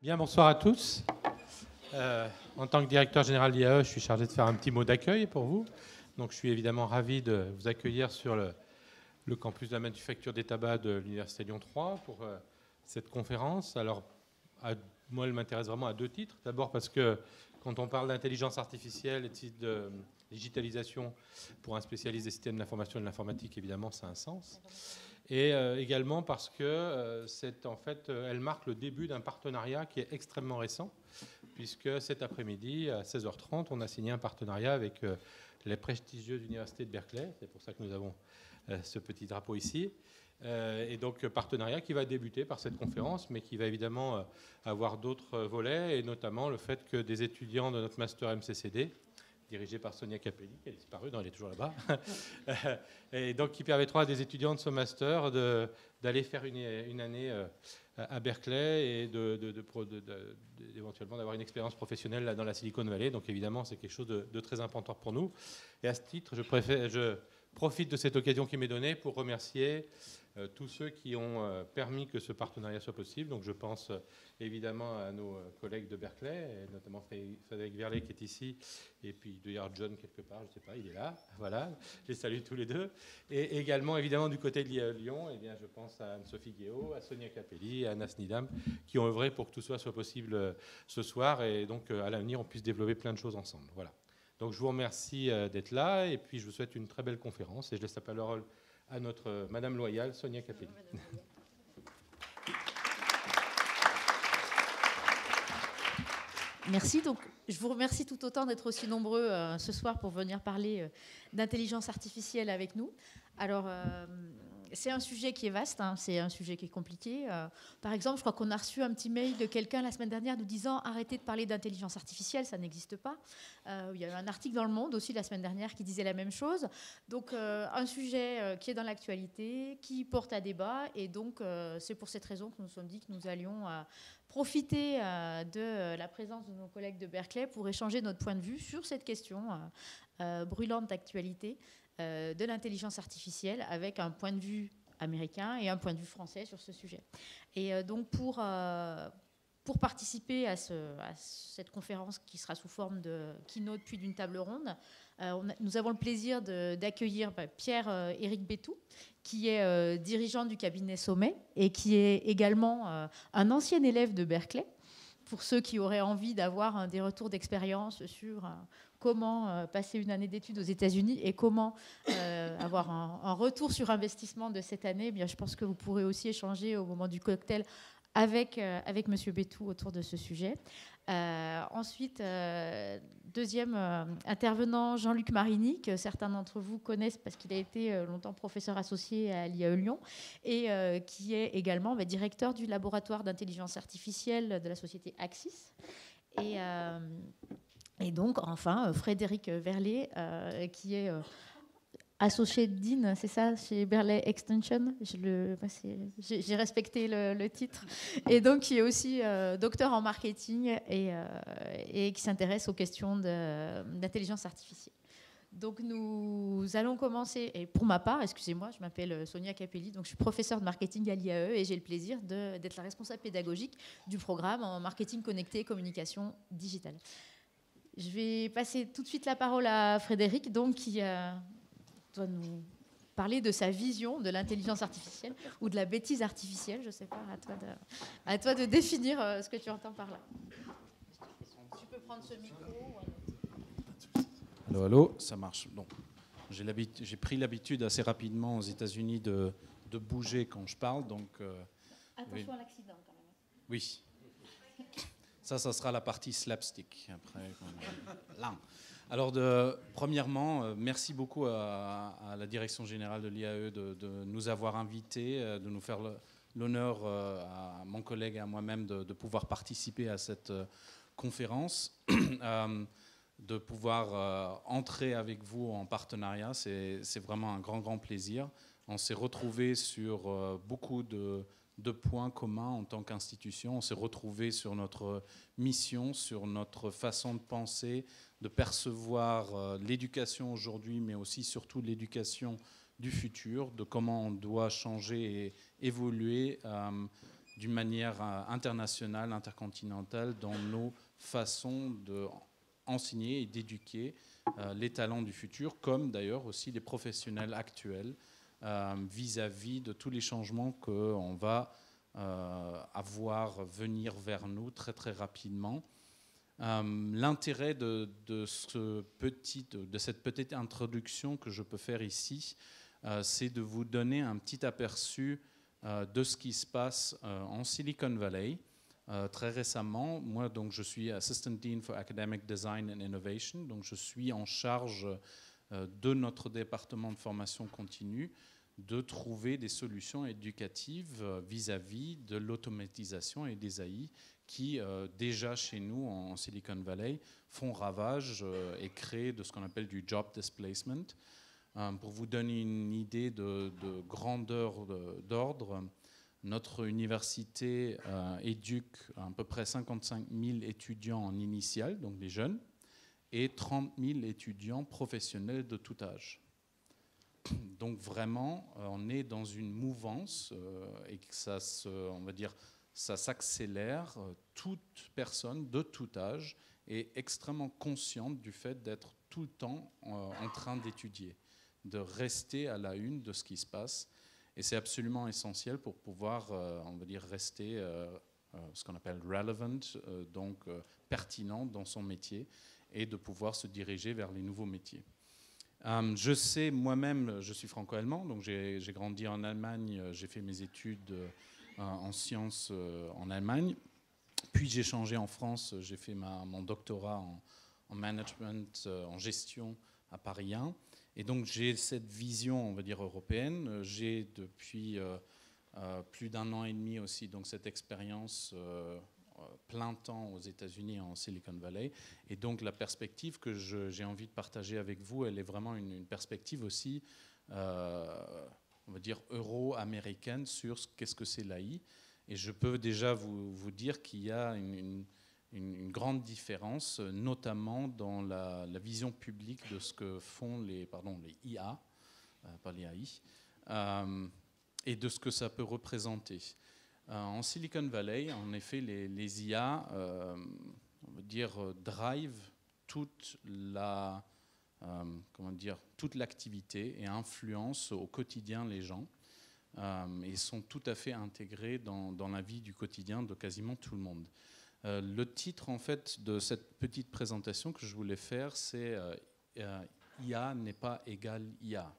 Bien, bonsoir à tous. En tant que directeur général de l'IAE, je suis chargé de faire un petit mot d'accueil pour vous. Donc, je suis évidemment ravi de vous accueillir sur le campus de la manufacture des tabacs de l'Université Lyon 3 pour cette conférence. Alors, moi, elle m'intéresse vraiment à deux titres. D'abord parce que quand on parle d'intelligence artificielle et de digitalisation pour un spécialiste des systèmes d'information et de l'informatique, évidemment, ça a un sens. Et également parce que elle marque le début d'un partenariat qui est extrêmement récent, puisque cet après-midi, à 16h30, on a signé un partenariat avec les prestigieuses universités de Berkeley. C'est pour ça que nous avons ce petit drapeau ici. Et donc, partenariat qui va débuter par cette conférence, mais qui va évidemment avoir d'autres volets, et notamment le fait que des étudiants de notre master MCCD, dirigé par Sonia Capelli, qui a disparu, non, elle est toujours là-bas, et donc qui permettra à des étudiants de ce master d'aller faire une année à Berkeley et éventuellement d'avoir une expérience professionnelle là, dans la Silicon Valley. Donc évidemment, c'est quelque chose de très important pour nous. Et à ce titre, je profite de cette occasion qui m'est donnée pour remercier tous ceux qui ont permis que ce partenariat soit possible. Donc je pense évidemment à nos collègues de Berkeley, et notamment Frédéric Verlet qui est ici, et puis il doit y avoir John quelque part, je ne sais pas, il est là, voilà, je les salue tous les deux. Et également évidemment du côté de l'IAE Lyon, eh bien, je pense à Anne-Sophie Guéot, à Sonia Capelli, à Anas Nidam, qui ont œuvré pour que tout soit possible ce soir, et donc à l'avenir on puisse développer plein de choses ensemble. Voilà. Donc je vous remercie d'être là, et puis je vous souhaite une très belle conférence, et je laisse la parole à notre Madame Loyal, Sonia Capelli. Merci. Donc, je vous remercie tout autant d'être aussi nombreux ce soir pour venir parler d'intelligence artificielle avec nous. Alors, c'est un sujet qui est vaste, hein, c'est un sujet qui est compliqué. Par exemple, je crois qu'on a reçu un petit mail de quelqu'un la semaine dernière nous disant « Arrêtez de parler d'intelligence artificielle, ça n'existe pas ». Il y a eu un article dans Le Monde aussi la semaine dernière qui disait la même chose. Donc, un sujet qui est dans l'actualité, qui porte à débat. Et donc, c'est pour cette raison que nous nous sommes dit que nous allions profiter de la présence de nos collègues de Berkeley pour échanger notre point de vue sur cette question brûlante d'actualité de l'intelligence artificielle avec un point de vue américain et un point de vue français sur ce sujet. Et donc pour participer à cette conférence qui sera sous forme de keynote puis d'une table ronde, nous avons le plaisir d'accueillir Pierre-Éric Bétou, qui est dirigeant du cabinet Sommet et qui est également un ancien élève de Berkeley. Pour ceux qui auraient envie d'avoir des retours d'expérience sur comment passer une année d'études aux États-Unis et comment avoir un retour sur investissement de cette année, eh bien, je pense que vous pourrez aussi échanger au moment du cocktail avec M. Bétou autour de ce sujet. Ensuite, deuxième intervenant, Jean-Luc Marini, que certains d'entre vous connaissent parce qu'il a été longtemps professeur associé à l'IAE Lyon et qui est également directeur du laboratoire d'intelligence artificielle de la société Axis. Et donc, enfin, Frédéric Verlet, qui est associé de Dean, c'est ça, chez Berkeley Extension. J'ai respecté le titre. Et donc, qui est aussi docteur en marketing et qui s'intéresse aux questions d'intelligence artificielle. Donc, nous allons commencer. Et pour ma part, excusez-moi, je m'appelle Sonia Capelli, donc je suis professeure de marketing à l'IAE et j'ai le plaisir d'être la responsable pédagogique du programme en marketing connecté et communication digitale. Je vais passer tout de suite la parole à Frédéric, donc, qui doit nous parler de sa vision de l'intelligence artificielle ou de la bêtise artificielle, je ne sais pas, à toi de définir ce que tu entends par là. Tu peux prendre ce micro. Allô, allô, ça marche. Bon, j'ai pris l'habitude assez rapidement aux États-Unis de bouger quand je parle, donc. Attention à l'accident quand même. Oui. Ça sera la partie slapstick après. Là. Alors, premièrement, merci beaucoup à la direction générale de l'IAE de nous avoir invités, de nous faire l'honneur à mon collègue et à moi-même de pouvoir participer à cette conférence, de pouvoir entrer avec vous en partenariat. C'est vraiment un grand plaisir. On s'est retrouvés sur beaucoup de points communs en tant qu'institution. On s'est retrouvés sur notre mission, sur notre façon de penser, de percevoir l'éducation aujourd'hui, mais aussi surtout l'éducation du futur, de comment on doit changer et évoluer. d'une manière internationale, intercontinentale, dans nos façons d'enseigner et d'éduquer les talents du futur, comme d'ailleurs aussi les professionnels actuels, vis-à-vis de tous les changements qu'on va avoir venir vers nous très très rapidement. L'intérêt de cette petite introduction que je peux faire ici, c'est de vous donner un petit aperçu de ce qui se passe en Silicon Valley. Très récemment, moi donc, je suis Assistant Dean for Academic Design and Innovation, donc je suis en charge de notre département de formation continue de trouver des solutions éducatives vis-à-vis de l'automatisation et des AI qui, déjà chez nous en Silicon Valley, font ravage et créent de ce qu'on appelle du job displacement. Pour vous donner une idée de grandeur d'ordre, notre université éduque à peu près 55 000 étudiants en initiale, donc les jeunes, et 30 000 étudiants professionnels de tout âge. Donc vraiment, on est dans une mouvance et que on va dire, ça s'accélère. Toute personne de tout âge est extrêmement consciente du fait d'être tout le temps en train d'étudier, de rester à la une de ce qui se passe. Et c'est absolument essentiel pour pouvoir, on va dire, rester ce qu'on appelle relevant, donc pertinent dans son métier, et de pouvoir se diriger vers les nouveaux métiers. Je sais, moi-même, je suis franco-allemand, donc j'ai grandi en Allemagne, j'ai fait mes études en sciences en Allemagne, puis j'ai changé en France, j'ai fait mon doctorat en management, en gestion à Paris 1, et donc j'ai cette vision, on va dire, européenne. J'ai depuis plus d'1 an et demi aussi donc cette expérience plein temps aux États-Unis, en Silicon Valley. Et donc la perspective que j'ai envie de partager avec vous, elle est vraiment une perspective aussi, on va dire, euro-américaine sur qu'est-ce que c'est l'AI. Et je peux déjà vous dire qu'il y a une grande différence, notamment dans la vision publique de ce que font les IA, pas les AI, et de ce que ça peut représenter. En Silicon Valley, en effet, les IA, on va dire, drive toute toute l'activité et influencent au quotidien les gens, et sont tout à fait intégrés dans la vie du quotidien de quasiment tout le monde. Le titre, en fait, de cette petite présentation que je voulais faire, c'est IA n'est pas égal IA.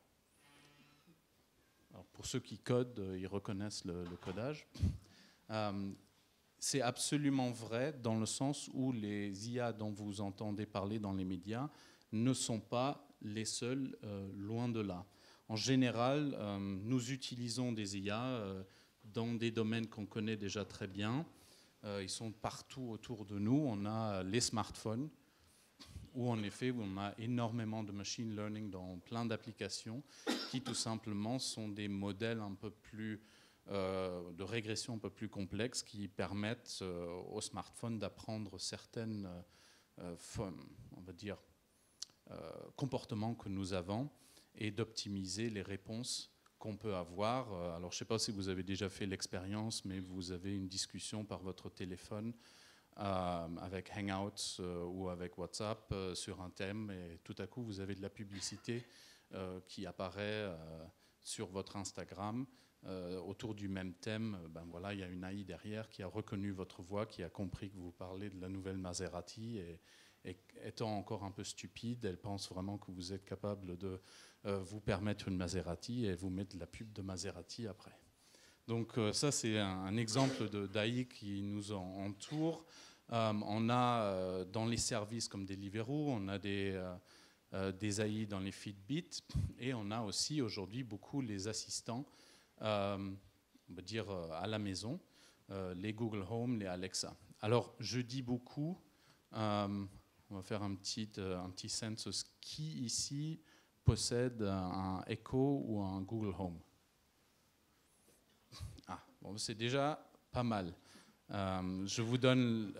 Alors pour ceux qui codent, ils reconnaissent le codage. C'est absolument vrai dans le sens où les IA dont vous entendez parler dans les médias ne sont pas les seuls, loin de là. En général, nous utilisons des IA dans des domaines qu'on connaît déjà très bien. Ils sont partout autour de nous. On a les smartphones, où en effet on a énormément de machine learning dans plein d'applications qui tout simplement sont des modèles un peu plus de régression un peu plus complexes qui permettent au smartphone d'apprendre certaines on va dire comportements que nous avons et d'optimiser les réponses qu'on peut avoir. Alors je ne sais pas si vous avez déjà fait l'expérience, mais vous avez une discussion par votre téléphone avec Hangouts ou avec WhatsApp sur un thème, et tout à coup vous avez de la publicité qui apparaît sur votre Instagram autour du même thème. Ben voilà, il y a une AI derrière qui a reconnu votre voix, qui a compris que vous parlez de la nouvelle Maserati, et étant encore un peu stupide, elle pense vraiment que vous êtes capable de vous permettre une Maserati et vous mettre de la pub de Maserati après. Donc ça, c'est un exemple d'AI qui nous entoure. On a dans les services comme Deliveroo, on a des AI dans les Fitbit, et on a aussi aujourd'hui beaucoup les assistants, on va dire à la maison, les Google Home, les Alexa. Alors je dis beaucoup, on va faire un petit census. Qui ici possède un Echo ou un Google Home? Ah, bon, c'est déjà pas mal. Je vous donne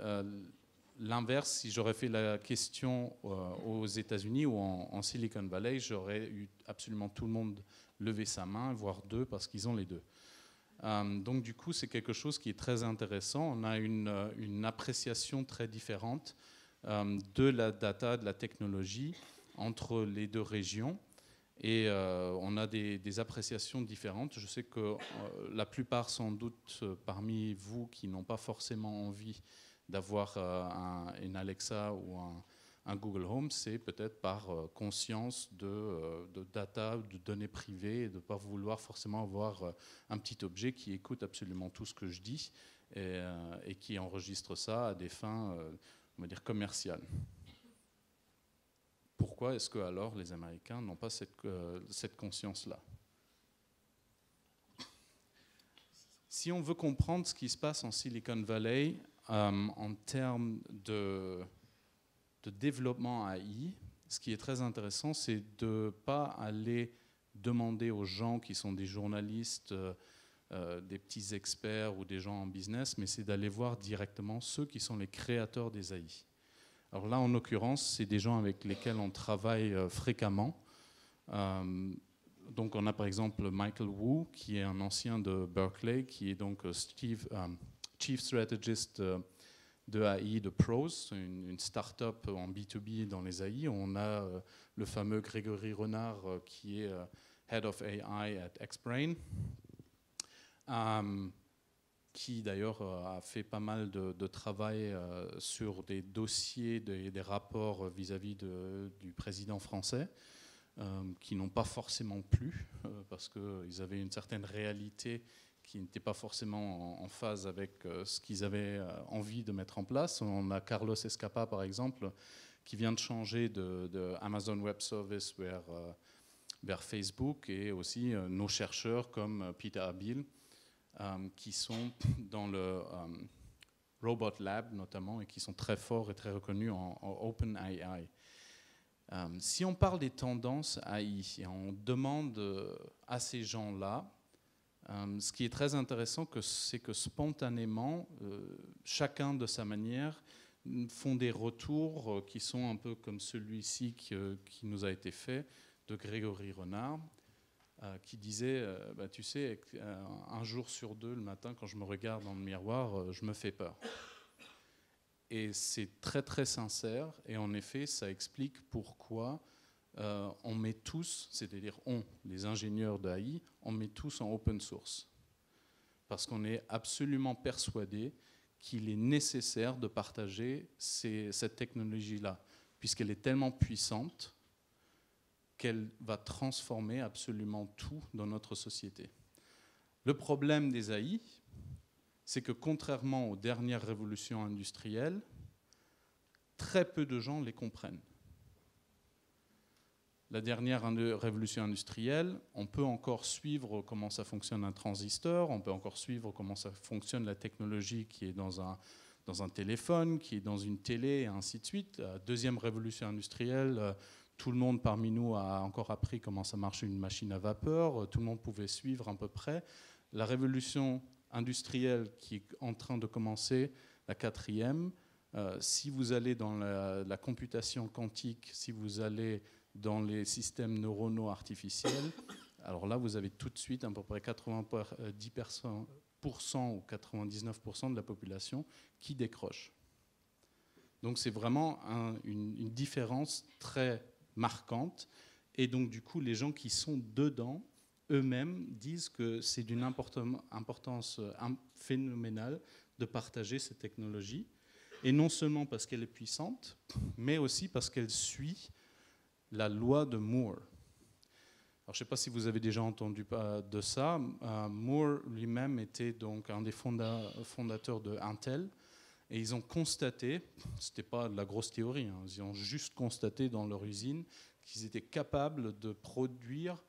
l'inverse. Si j'aurais fait la question aux États-Unis ou en Silicon Valley, j'aurais eu absolument tout le monde lever sa main, voire deux, parce qu'ils ont les deux. Donc du coup, c'est quelque chose qui est très intéressant. On a une appréciation très différente de la data, de la technologie entre les deux régions. Et on a des appréciations différentes. Je sais que la plupart, sans doute, parmi vous qui n'ont pas forcément envie d'avoir une Alexa ou un Google Home, c'est peut-être par conscience de data, de données privées, et de ne pas vouloir forcément avoir un petit objet qui écoute absolument tout ce que je dis et qui enregistre ça à des fins, on va dire, commerciales. Pourquoi est-ce que alors les Américains n'ont pas cette conscience-là? Si on veut comprendre ce qui se passe en Silicon Valley en termes de développement AI, ce qui est très intéressant, c'est de ne pas aller demander aux gens qui sont des journalistes, des petits experts ou des gens en business, mais c'est d'aller voir directement ceux qui sont les créateurs des AI. Alors là, en l'occurrence, c'est des gens avec lesquels on travaille fréquemment. Donc on a par exemple Michael Wu, qui est un ancien de Berkeley, qui est donc Chief Strategist de AI de Pros, une start-up en B2B dans les AI. On a le fameux Grégory Renard, qui est Head of AI at Xbrain, qui d'ailleurs a fait pas mal de travail sur des dossiers, des rapports vis-à-vis du président français, qui n'ont pas forcément plu, parce qu'ils avaient une certaine réalité qui n'était pas forcément en phase avec ce qu'ils avaient envie de mettre en place. On a Carlos Escapa, par exemple, qui vient de changer de Amazon Web Service vers Facebook, et aussi nos chercheurs comme Peter Abil, qui sont dans le Robot Lab notamment, et qui sont très forts et très reconnus en OpenAI. Si on parle des tendances AI et on demande à ces gens-là, ce qui est très intéressant, c'est que spontanément, chacun de sa manière, font des retours qui sont un peu comme celui-ci qui nous a été fait de Grégory Renard, qui disait, tu sais, un jour sur deux le matin, quand je me regarde dans le miroir, je me fais peur. Et c'est très très sincère, et en effet, ça explique pourquoi on met tous, c'est-à-dire les ingénieurs d'AI, on met tous en open source. Parce qu'on est absolument persuadé qu'il est nécessaire de partager cette technologie-là, puisqu'elle est tellement puissante qu'elle va transformer absolument tout dans notre société. Le problème des AI, c'est que contrairement aux dernières révolutions industrielles, très peu de gens les comprennent. La dernière révolution industrielle, on peut encore suivre comment ça fonctionne un transistor, on peut encore suivre comment ça fonctionne la technologie qui est dans un téléphone, qui est dans une télé, et ainsi de suite. La deuxième révolution industrielle, tout le monde parmi nous a encore appris comment ça marche une machine à vapeur, tout le monde pouvait suivre à peu près. La révolution industrielle qui est en train de commencer, la quatrième, si vous allez dans la computation quantique, si vous allez dans les systèmes neuronaux artificiels, alors là, vous avez tout de suite à peu près 90% ou 99% de la population qui décroche. Donc c'est vraiment une différence très marquante. Et donc du coup, les gens qui sont dedans, eux-mêmes, disent que c'est d'une importance phénoménale de partager cette technologie. Et non seulement parce qu'elle est puissante, mais aussi parce qu'elle suit la loi de Moore. Alors, je ne sais pas si vous avez déjà entendu de ça. Moore lui-même était donc un des fondateurs de Intel, et ils ont constaté, ce n'était pas de la grosse théorie, hein, ils ont juste constaté dans leur usine qu'ils étaient capables de produire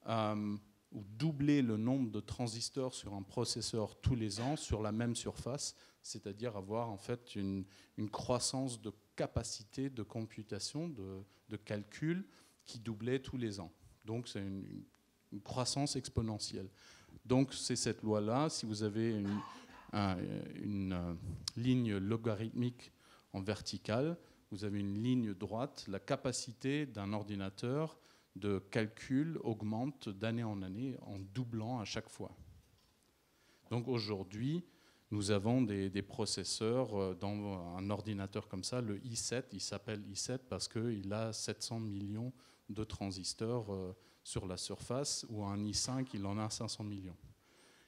ou doubler le nombre de transistors sur un processeur tous les ans sur la même surface, c'est-à-dire avoir en fait une croissance de capacité de computation, de calcul qui doublait tous les ans. Donc c'est une croissance exponentielle. Donc c'est cette loi-là, si vous avez une ligne logarithmique en verticale, vous avez une ligne droite, la capacité d'un ordinateur de calcul augmente d'année en année en doublant à chaque fois. Donc aujourd'hui, nous avons des processeurs dans un ordinateur comme ça, le i7, il s'appelle i7 parce qu'il a 700 millions de transistors sur la surface, ou un i5, il en a 500 millions.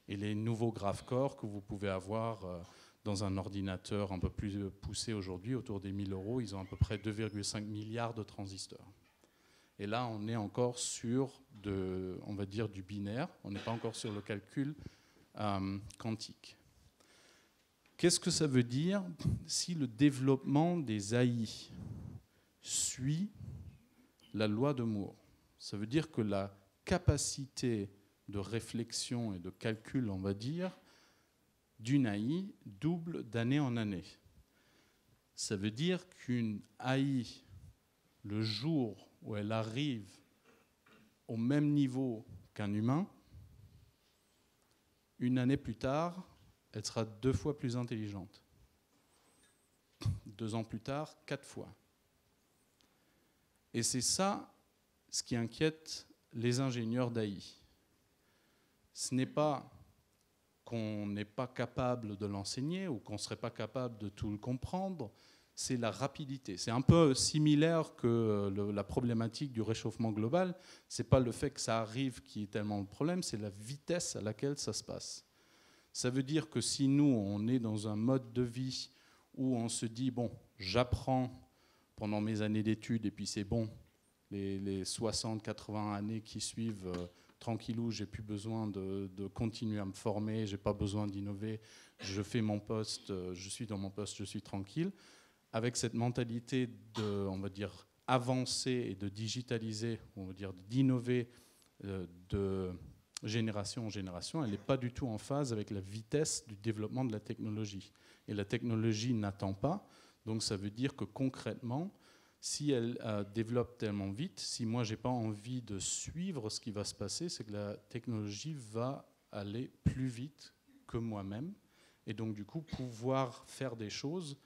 Et les nouveaux GraphCore que vous pouvez avoir dans un ordinateur un peu plus poussé aujourd'hui, autour des 1000 €, ils ont à peu près 2,5 milliards de transistors. Et là, on est encore sur, on va dire, du binaire, on n'est pas encore sur le calcul quantique. Qu'est-ce que ça veut dire si le développement des AI suit la loi de Moore? Ça veut dire que la capacité de réflexion et de calcul, on va dire, d'une AI double d'année en année. Ça veut dire qu'une AI, le jour où elle arrive au même niveau qu'un humain, une année plus tard, elle sera 2 fois plus intelligente. 2 ans plus tard, 4 fois. Et c'est ça ce qui inquiète les ingénieurs d'AI. Ce n'est pas qu'on n'est pas capable de l'enseigner ou qu'on ne serait pas capable de tout le comprendre, c'est la rapidité. C'est un peu similaire que la problématique du réchauffement global. Ce n'est pas le fait que ça arrive qui est tellement le problème, c'est la vitesse à laquelle ça se passe. Ça veut dire que si nous, on est dans un mode de vie où on se dit, bon, j'apprends pendant mes années d'études et puis c'est bon, les 60, 80 années qui suivent, tranquillou, j'ai plus besoin de continuer à me former, j'ai pas besoin d'innover, je fais mon poste, je suis dans mon poste, je suis tranquille. Avec cette mentalité de, on va dire, avancer et de digitaliser, on va dire d'innover de génération en génération, elle n'est pas du tout en phase avec la vitesse du développement de la technologie. Et la technologie n'attend pas, donc ça veut dire que concrètement, si elle développe tellement vite, si moi j'ai pas envie de suivre ce qui va se passer, c'est que la technologie va aller plus vite que moi-même, et donc du coup pouvoir faire des choses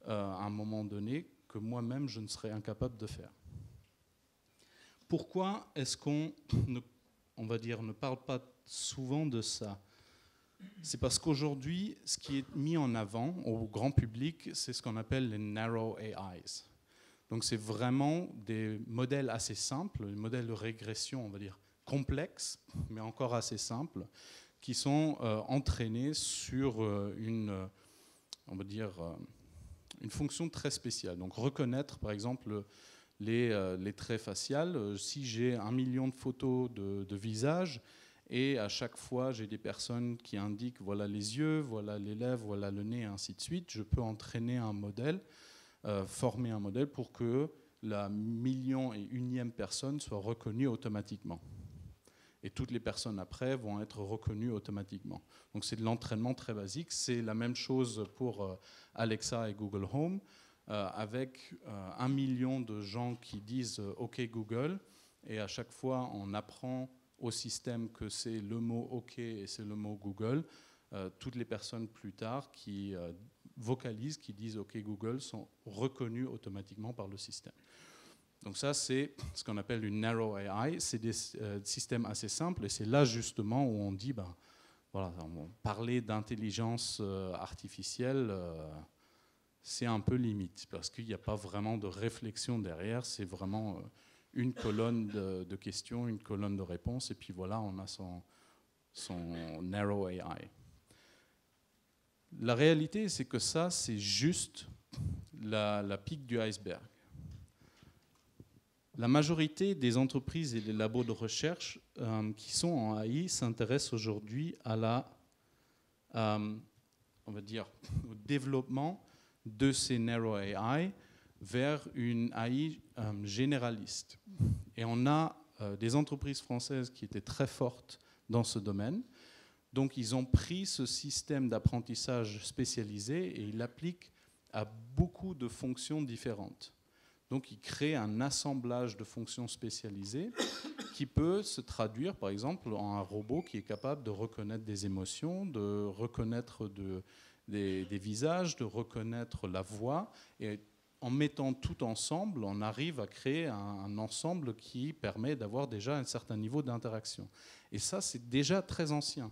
à un moment donné que moi-même je ne serais incapable de faire. Pourquoi est-ce qu'on on va dire, ne parle pas souvent de ça? C'est parce qu'aujourd'hui, ce qui est mis en avant au grand public, c'est ce qu'on appelle les narrow AIs. Donc c'est vraiment des modèles assez simples, des modèles de régression, on va dire, complexes, mais encore assez simples, qui sont entraînés sur on va dire, une fonction très spéciale. Donc reconnaître, par exemple, les traits faciaux. Si j'ai 1 million de photos de visages et à chaque fois j'ai des personnes qui indiquent voilà les yeux, voilà les lèvres, voilà le nez, et ainsi de suite, je peux entraîner un modèle, former un modèle pour que la 1,000,001e personne soit reconnue automatiquement. Et toutes les personnes après vont être reconnues automatiquement. Donc c'est de l'entraînement très basique. C'est la même chose pour Alexa et Google Home. Avec 1 million de gens qui disent OK Google, et à chaque fois on apprend au système que c'est le mot OK et c'est le mot Google, toutes les personnes plus tard qui vocalisent, qui disent OK Google sont reconnues automatiquement par le système. Donc ça c'est ce qu'on appelle une narrow AI, c'est des systèmes assez simples, et c'est là justement où on dit voilà, parler d'intelligence artificielle, c'est un peu limite, parce qu'il n'y a pas vraiment de réflexion derrière, c'est vraiment une colonne de questions, une colonne de réponses, et puis voilà, on a son narrow AI. La réalité, c'est que ça, c'est juste la pique du iceberg. La majorité des entreprises et des labos de recherche qui sont en AI s'intéressent aujourd'hui à on va dire, au développement de ces narrow AI vers une AI généraliste. Et on a des entreprises françaises qui étaient très fortes dans ce domaine. Donc ils ont pris ce système d'apprentissage spécialisé et ils l'appliquent à beaucoup de fonctions différentes. Donc ils créent un assemblage de fonctions spécialisées qui peut se traduire par exemple en un robot qui est capable de reconnaître des émotions, de reconnaître des visages, de reconnaître la voix, et en mettant tout ensemble, on arrive à créer un ensemble qui permet d'avoir déjà un certain niveau d'interaction. Et ça, c'est déjà très ancien.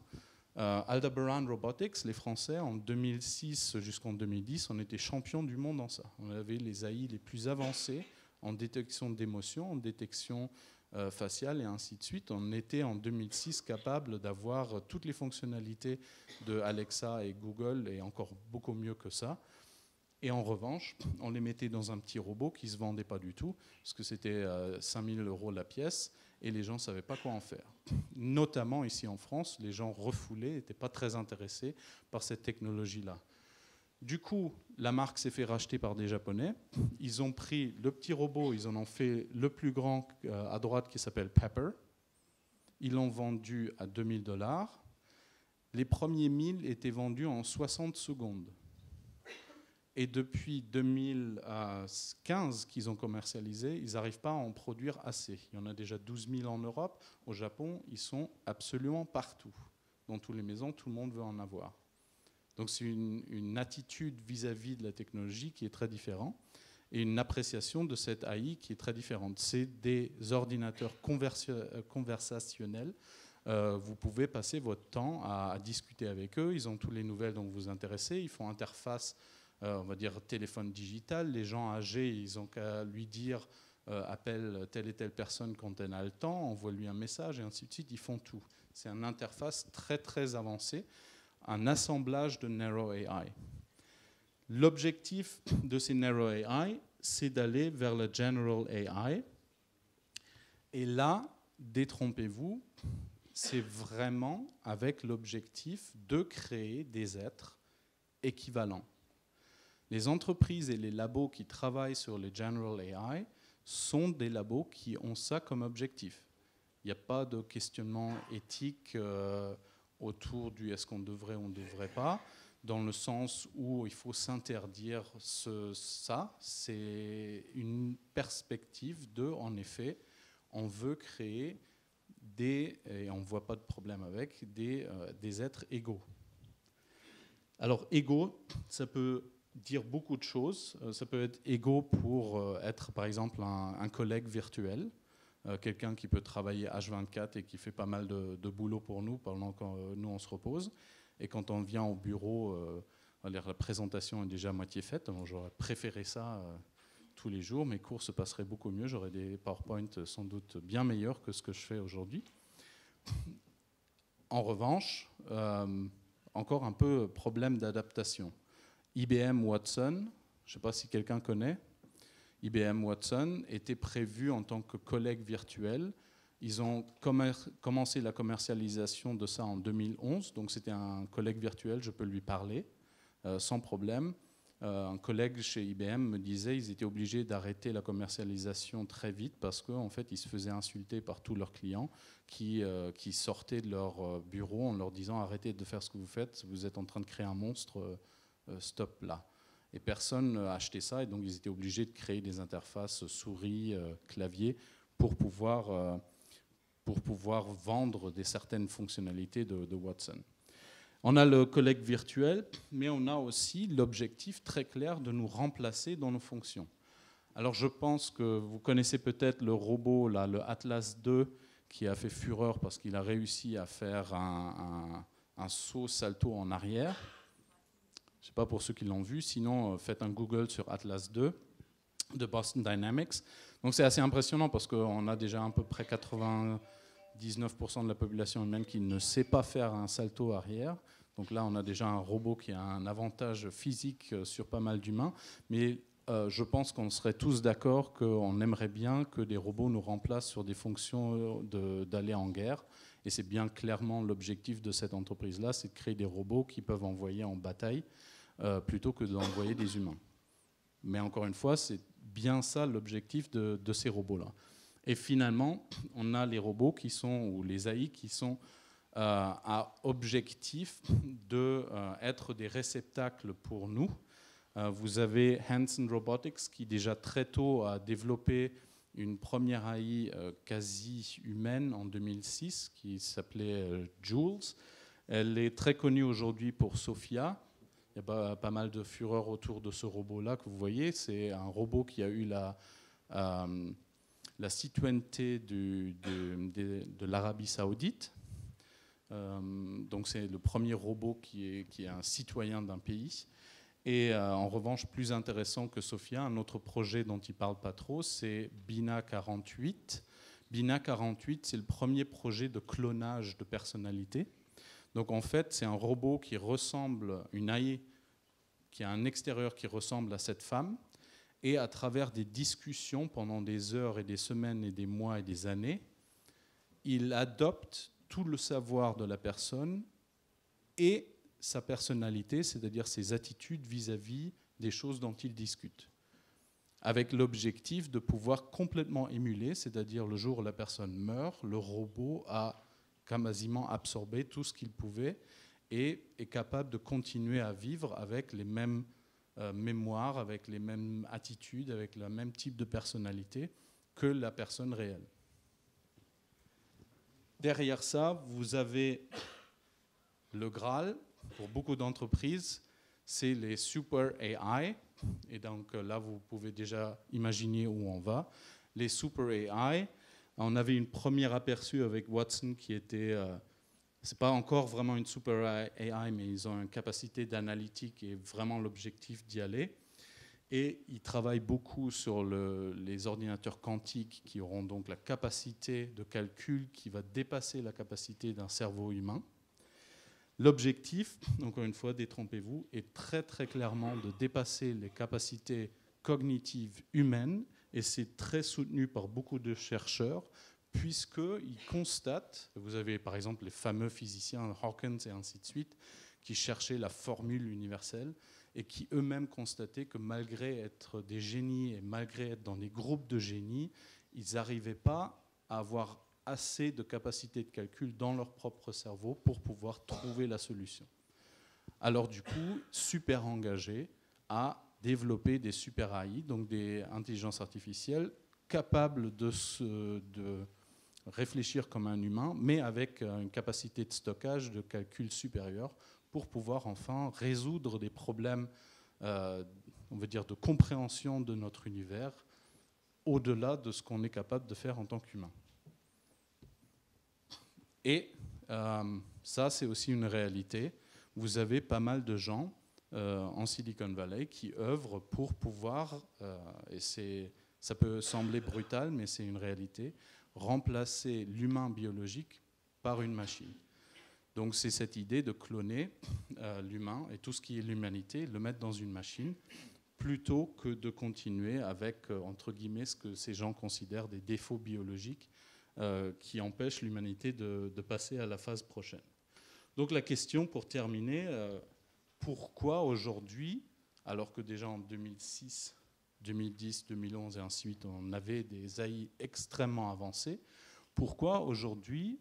Aldebaran Robotics, les Français, en 2006 jusqu'en 2010, on était champion du monde en ça. On avait les AI les plus avancés en détection d'émotions, en détection faciale et ainsi de suite. On était en 2006 capable d'avoir toutes les fonctionnalités de Alexa et Google et encore beaucoup mieux que ça. Et en revanche, on les mettait dans un petit robot qui ne se vendait pas du tout, parce que c'était 5 000 € la pièce, et les gens ne savaient pas quoi en faire. Notamment ici en France, les gens refoulés, n'étaient pas très intéressés par cette technologie-là. Du coup, la marque s'est fait racheter par des Japonais. Ils ont pris le petit robot, ils en ont fait le plus grand à droite qui s'appelle Pepper. Ils l'ont vendu à 2 000 $. Les premiers 1000 étaient vendus en 60 secondes. Et depuis 2015 qu'ils ont commercialisé, ils n'arrivent pas à en produire assez. Il y en a déjà 12 000 en Europe. Au Japon, ils sont absolument partout. Dans toutes les maisons, tout le monde veut en avoir. Donc c'est une attitude vis-à-vis de la technologie qui est très différente et une appréciation de cette AI qui est très différente. C'est des ordinateurs conversationnels. Vous pouvez passer votre temps à discuter avec eux. Ils ont toutes les nouvelles dont vous vous intéressez. Ils font interface, on va dire, téléphone digital. Les gens âgés, ils ont qu'à lui dire appelle telle et telle personne quand elle a le temps, envoie-lui un message et ainsi de suite. Ils font tout. C'est une interface très, très avancée. Un assemblage de Narrow AI. L'objectif de ces Narrow AI, c'est d'aller vers le General AI. Et là, détrompez-vous, c'est vraiment avec l'objectif de créer des êtres équivalents. Les entreprises et les labos qui travaillent sur les General AI sont des labos qui ont ça comme objectif. Il n'y a pas de questionnement éthique autour du est-ce qu'on devrait ou on ne devrait pas, dans le sens où il faut s'interdire ça. C'est une perspective de, en effet, on veut créer et on ne voit pas de problème avec, des êtres égaux. Alors, égaux, ça peut dire beaucoup de choses. Ça peut être égaux pour être, par exemple, un collègue virtuel. Quelqu'un qui peut travailler H24 et qui fait pas mal de boulot pour nous pendant que nous on se repose. Et quand on vient au bureau, la présentation est déjà à moitié faite. J'aurais préféré ça tous les jours. Mes cours se passeraient beaucoup mieux. J'aurais des PowerPoint sans doute bien meilleurs que ce que je fais aujourd'hui. En revanche, encore un peu problème d'adaptation. IBM Watson, je ne sais pas si quelqu'un connaît. IBM Watson était prévu en tant que collègue virtuel. Ils ont commencé la commercialisation de ça en 2011. Donc c'était un collègue virtuel, je peux lui parler sans problème. Un collègue chez IBM me disait qu'ils étaient obligés d'arrêter la commercialisation très vite parce qu'en fait, ils se faisaient insulter par tous leurs clients qui sortaient de leur bureau en leur disant « Arrêtez de faire ce que vous faites, vous êtes en train de créer un monstre, stop là ». Et personne n'a acheté ça, et donc ils étaient obligés de créer des interfaces souris, clavier, pour pouvoir vendre certaines fonctionnalités de Watson. On a le collègue virtuel, mais on a aussi l'objectif très clair de nous remplacer dans nos fonctions. Alors je pense que vous connaissez peut-être le robot, là, le Atlas 2, qui a fait fureur parce qu'il a réussi à faire un saut salto en arrière. Je ne sais pas pour ceux qui l'ont vu, sinon faites un Google sur Atlas 2 de Boston Dynamics. Donc c'est assez impressionnant parce qu'on a déjà à peu près 99% de la population humaine qui ne sait pas faire un salto arrière. Donc là, on a déjà un robot qui a un avantage physique sur pas mal d'humains. Mais je pense qu'on serait tous d'accord qu'on aimerait bien que des robots nous remplacent sur des fonctions d'aller en guerre. Et c'est bien clairement l'objectif de cette entreprise-là, c'est de créer des robots qui peuvent envoyer en bataille plutôt que d'envoyer des humains. Mais encore une fois, c'est bien ça l'objectif de ces robots-là. Et finalement, on a les robots qui sont, ou les AI qui sont à objectif d'être des réceptacles pour nous. Vous avez Hanson Robotics qui déjà très tôt a développé une première AI quasi humaine en 2006 qui s'appelait Jules. Elle est très connue aujourd'hui pour Sophia. Il y a pas mal de fureur autour de ce robot-là que vous voyez. C'est un robot qui a eu la citoyenneté de l'Arabie Saoudite. Donc c'est le premier robot qui est un citoyen d'un pays. Et en revanche, plus intéressant que Sophia, un autre projet dont il ne parle pas trop, c'est Bina 48. Bina 48, c'est le premier projet de clonage de personnalité. Donc en fait, c'est un robot qui ressemble, une AI, qui a un extérieur qui ressemble à cette femme. Et à travers des discussions pendant des heures et des semaines et des mois et des années, il adopte tout le savoir de la personne et sa personnalité, c'est-à-dire ses attitudes vis-à-vis des choses dont il discute, avec l'objectif de pouvoir complètement émuler, c'est-à-dire le jour où la personne meurt, le robot a quasiment absorbé tout ce qu'il pouvait et est capable de continuer à vivre avec les mêmes mémoires, avec les mêmes attitudes, avec le même type de personnalité que la personne réelle. Derrière ça, vous avez le Graal. Pour beaucoup d'entreprises, c'est les super AI. Et donc là, vous pouvez déjà imaginer où on va. Les super AI, on avait une première aperçu avec Watson qui était... c'est pas encore vraiment une super AI, mais ils ont une capacité d'analytique et vraiment l'objectif d'y aller. Et ils travaillent beaucoup sur les ordinateurs quantiques qui auront donc la capacité de calcul qui va dépasser la capacité d'un cerveau humain. L'objectif, encore une fois, détrompez-vous, est très très clairement de dépasser les capacités cognitives humaines, et c'est très soutenu par beaucoup de chercheurs, puisqu'ils constatent, vous avez par exemple les fameux physiciens Hawkins et ainsi de suite, qui cherchaient la formule universelle, et qui eux-mêmes constataient que malgré être des génies et malgré être dans des groupes de génies, ils n'arrivaient pas à avoir assez de capacité de calcul dans leur propre cerveau pour pouvoir trouver la solution. Alors du coup, super engagés à développer des super AI, donc des intelligences artificielles capables de réfléchir comme un humain, mais avec une capacité de stockage, de calcul supérieure, pour pouvoir enfin résoudre des problèmes, on veut dire, de compréhension de notre univers, au-delà de ce qu'on est capable de faire en tant qu'humain. Et ça, c'est aussi une réalité. Vous avez pas mal de gens en Silicon Valley qui œuvrent pour pouvoir, et ça peut sembler brutal, mais c'est une réalité, remplacer l'humain biologique par une machine. Donc c'est cette idée de cloner l'humain et tout ce qui est l'humanité, le mettre dans une machine, plutôt que de continuer avec, entre guillemets, ce que ces gens considèrent des défauts biologiques qui empêchent l'humanité de passer à la phase prochaine. Donc la question, pour terminer, pourquoi aujourd'hui, alors que déjà en 2006, 2010, 2011 et ensuite on avait des AI extrêmement avancés, pourquoi aujourd'hui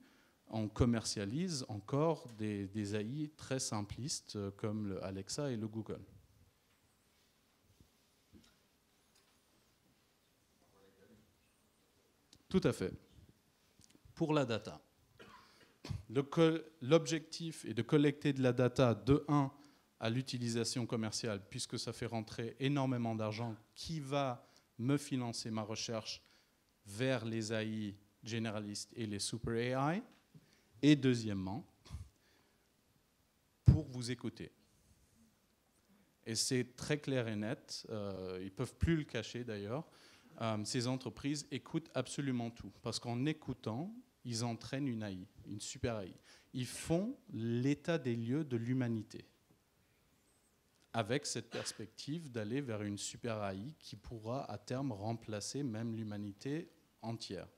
on commercialise encore des AI très simplistes comme le Alexa et le Google? Tout à fait. Pour la data. L'objectif est de collecter de la data de 1 à l'utilisation commerciale, puisque ça fait rentrer énormément d'argent qui va me financer ma recherche vers les AI généralistes et les super AI. Et deuxièmement, pour vous écouter. Et c'est très clair et net, ils ne peuvent plus le cacher d'ailleurs, ces entreprises écoutent absolument tout. Parce qu'en écoutant, ils entraînent une AI, une super AI. Ils font l'état des lieux de l'humanité, avec cette perspective d'aller vers une super AI qui pourra à terme remplacer même l'humanité entière.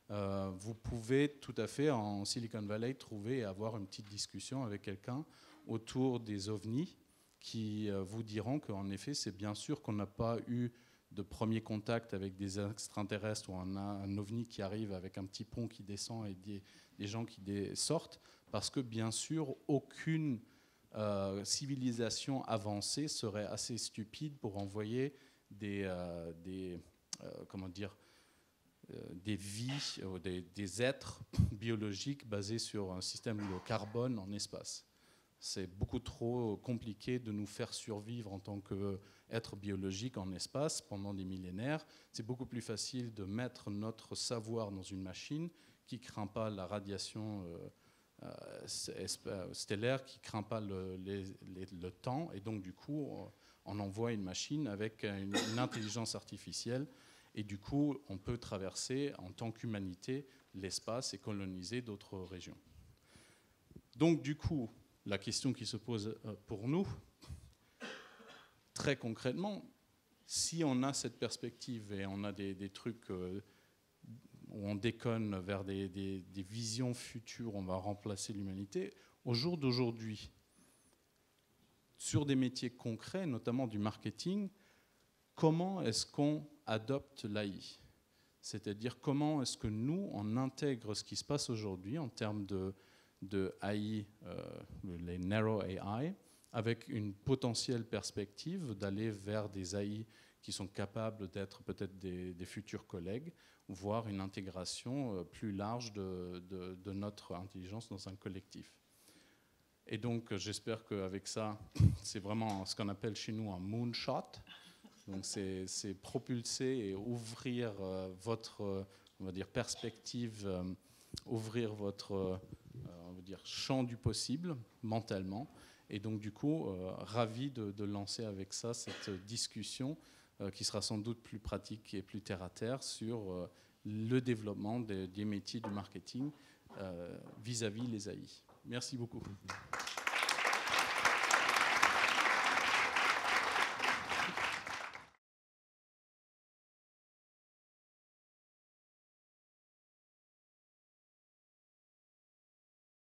Vous pouvez tout à fait en Silicon Valley trouver et avoir une petite discussion avec quelqu'un autour des ovnis qui vous diront qu'en effet, c'est bien sûr qu'on n'a pas eu de premier contact avec des extraterrestres ou un ovni qui arrive avec un petit pont qui descend et des gens qui sortent, parce que bien sûr, aucune civilisation avancée serait assez stupide pour envoyer des vies, des êtres biologiques basés sur un système de carbone en espace. C'est beaucoup trop compliqué de nous faire survivre en tant qu'être biologique en espace pendant des millénaires. C'est beaucoup plus facile de mettre notre savoir dans une machine qui ne craint pas la radiation stellaire qui ne craint pas le temps, et donc du coup on envoie une machine avec une intelligence artificielle, et du coup on peut traverser en tant qu'humanité l'espace et coloniser d'autres régions. Donc du coup, la question qui se pose pour nous, très concrètement, si on a cette perspective et on a des trucs où on déconne vers des visions futures, on va remplacer l'humanité, au jour d'aujourd'hui, sur des métiers concrets, notamment du marketing, comment est-ce qu'on adopte l'AI ? C'est-à-dire comment est-ce que nous, on intègre ce qui se passe aujourd'hui en termes de AI, les narrow AI, avec une potentielle perspective d'aller vers des AI qui sont capables d'être peut-être des futurs collègues, voire une intégration plus large de notre intelligence dans un collectif. Et donc j'espère qu'avec ça, c'est vraiment ce qu'on appelle chez nous un moonshot. Donc c'est propulser et ouvrir votre on va dire, perspective, ouvrir votre on va dire, champ du possible mentalement. Et donc du coup, ravi de lancer avec ça cette discussion qui sera sans doute plus pratique et plus terre-à-terre sur le développement des métiers du marketing vis-à-vis les AI. Merci beaucoup.